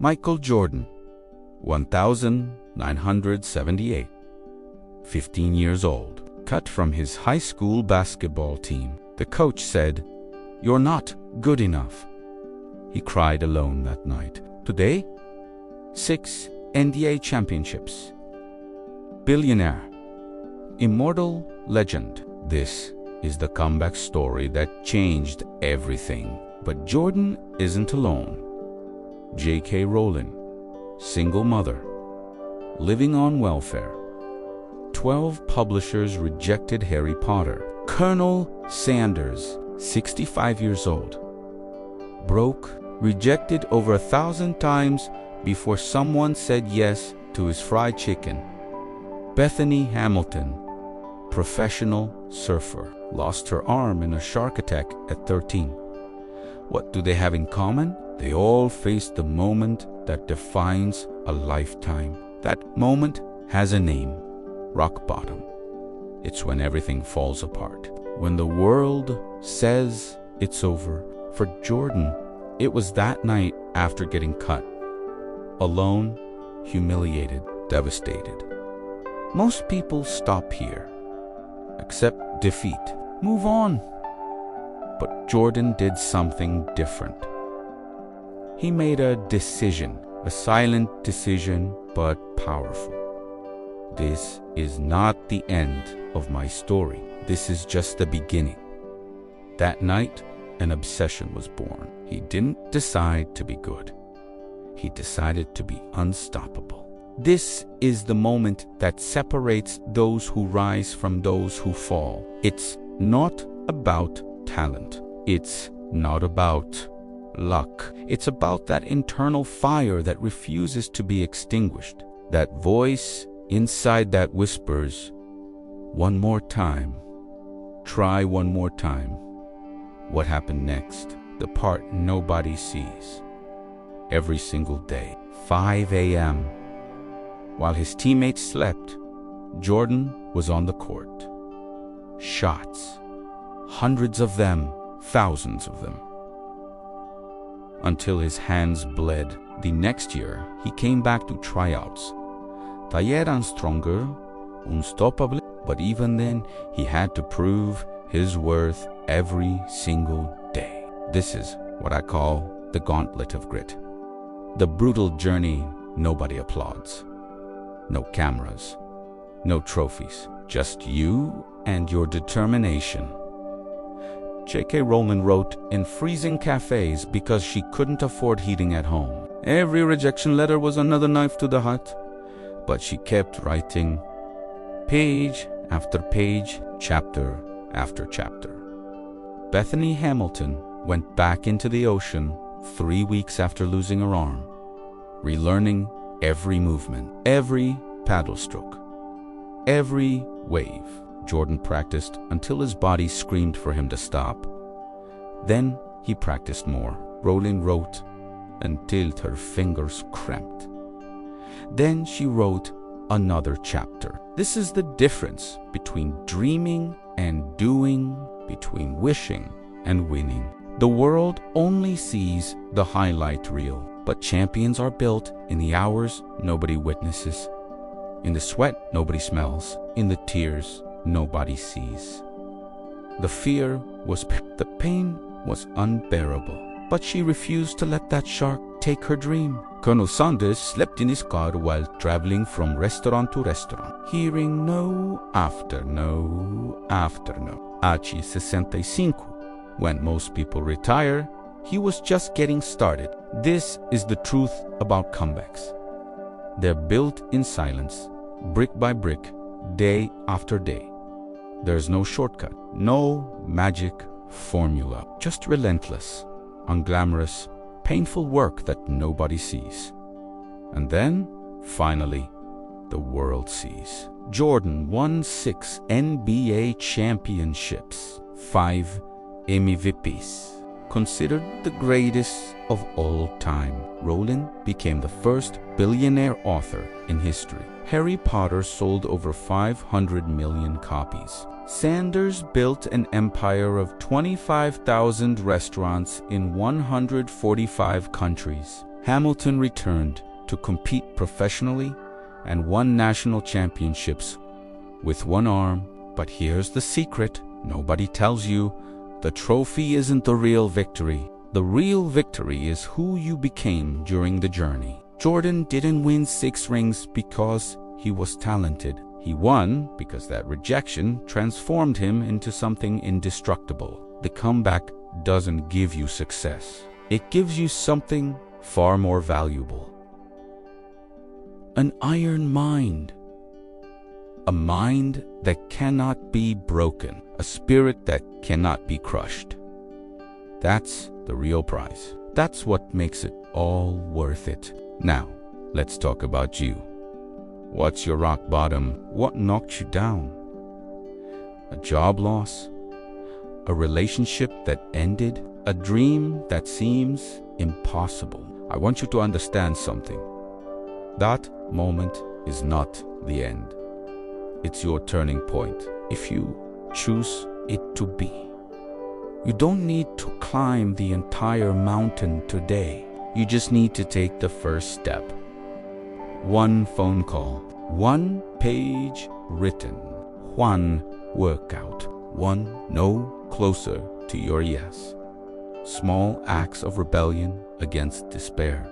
Michael Jordan, 1978, 15 years old, cut from his high school basketball team. The coach said, "You're not good enough." He cried alone that night. Today, 6 NBA championships. Billionaire, immortal legend. This is the comeback story that changed everything. But Jordan isn't alone. J.K. Rowling, single mother, living on welfare. 12 publishers rejected Harry Potter. Colonel Sanders, 65 years old, broke, rejected over 1,000 times before someone said yes to his fried chicken. Bethany Hamilton, professional surfer, lost her arm in a shark attack at 13. What do they have in common? They all faced the moment that defines a lifetime. That moment has a name: rock bottom. It's when everything falls apart, when the world says it's over. For Jordan, it was that night after getting cut. Alone, humiliated, devastated. Most people stop here, accept defeat, move on. But Jordan did something different. He made a decision, a silent decision, but powerful. This is not the end of my story. This is just the beginning. That night, an obsession was born. He didn't decide to be good. He decided to be unstoppable. This is the moment that separates those who rise from those who fall. It's not about talent. It's not about luck. It's about that internal fire that refuses to be extinguished. That voice inside that whispers, "One more time. Try one more time." What happened next? The part nobody sees. Every single day, 5 a.m., while his teammates slept, Jordan was on the court. Shots. Hundreds of them, thousands of them. Until his hands bled. The next year, he came back to tryouts. Tired and stronger, unstoppable, but even then, he had to prove his worth every single day. This is what I call the gauntlet of grit. The brutal journey nobody applauds. No cameras, no trophies, just you and your determination. J.K. Rowling wrote in freezing cafes because she couldn't afford heating at home. Every rejection letter was another knife to the heart, but she kept writing, page after page, chapter after chapter. Bethany Hamilton went back into the ocean 3 weeks after losing her arm, relearning every movement, every paddle stroke, every wave. Jordan practiced until his body screamed for him to stop. Then he practiced more. Rowling wrote until her fingers cramped. Then she wrote another chapter. This is the difference between dreaming and doing, between wishing and winning. The world only sees the highlight reel, but champions are built in the hours nobody witnesses, in the sweat nobody smells, in the tears nobody sees. The fear was, the pain was unbearable, but she refused to let that shark take her dream. Colonel Sanders slept in his car while traveling from restaurant to restaurant, hearing no after no after no. At 65, when most people retire, he was just getting started. This is the truth about comebacks. They're built in silence, brick by brick, day after day. There's no shortcut, no magic formula, just relentless, unglamorous, painful work that nobody sees. And then, finally, the world sees. Jordan won 6 NBA championships, 5 MVPs. Considered the greatest of all time, Rowling became the first billionaire author in history. Harry Potter sold over 500 million copies. Sanders built an empire of 25,000 restaurants in 145 countries. Hamilton returned to compete professionally and won national championships with one arm. But here's the secret nobody tells you. The trophy isn't the real victory. The real victory is who you became during the journey. Jordan didn't win 6 rings because he was talented. He won because that rejection transformed him into something indestructible. The comeback doesn't give you success. It gives you something far more valuable. An iron mind. A mind that cannot be broken. A spirit that cannot be crushed. That's the real prize. That's what makes it all worth it. Now, let's talk about you. What's your rock bottom? What knocked you down? A job loss? A relationship that ended? A dream that seems impossible? I want you to understand something. That moment is not the end. It's your turning point, if you choose it to be. You don't need to climb the entire mountain today. You just need to take the first step. One phone call, 1 page written, 1 workout, 1 no closer to your yes. Small acts of rebellion against despair,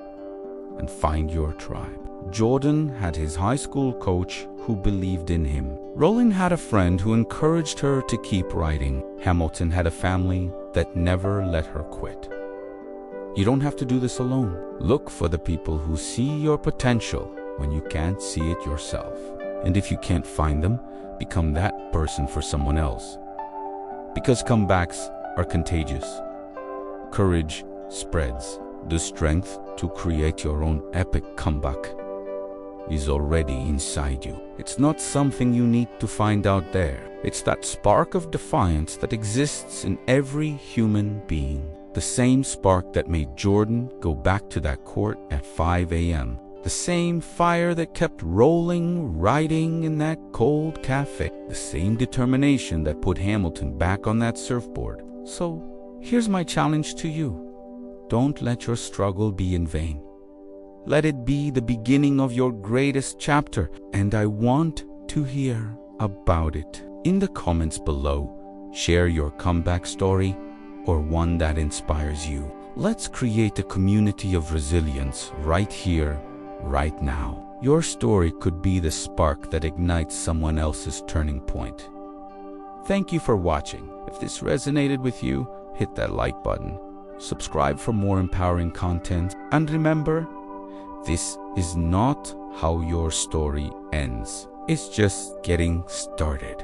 and find your tribe. Jordan had his high school coach who believed in him. Rowling had a friend who encouraged her to keep writing. Hamilton had a family that never let her quit. You don't have to do this alone. Look for the people who see your potential when you can't see it yourself. And if you can't find them, become that person for someone else. Because comebacks are contagious. Courage spreads. The strength to create your own epic comeback is already inside you. It's not something you need to find out there. It's that spark of defiance that exists in every human being. The same spark that made Jordan go back to that court at 5 a.m. The same fire that kept Rowling writing in that cold cafe. The same determination that put Hamilton back on that surfboard. So, here's my challenge to you. Don't let your struggle be in vain. Let it be the beginning of your greatest chapter, and I want to hear about it. In the comments below, share your comeback story or one that inspires you. Let's create a community of resilience right here, right now. Your story could be the spark that ignites someone else's turning point. Thank you for watching. If this resonated with you, hit that like button. Subscribe for more empowering content. And remember, this is not how your story ends. It's just getting started.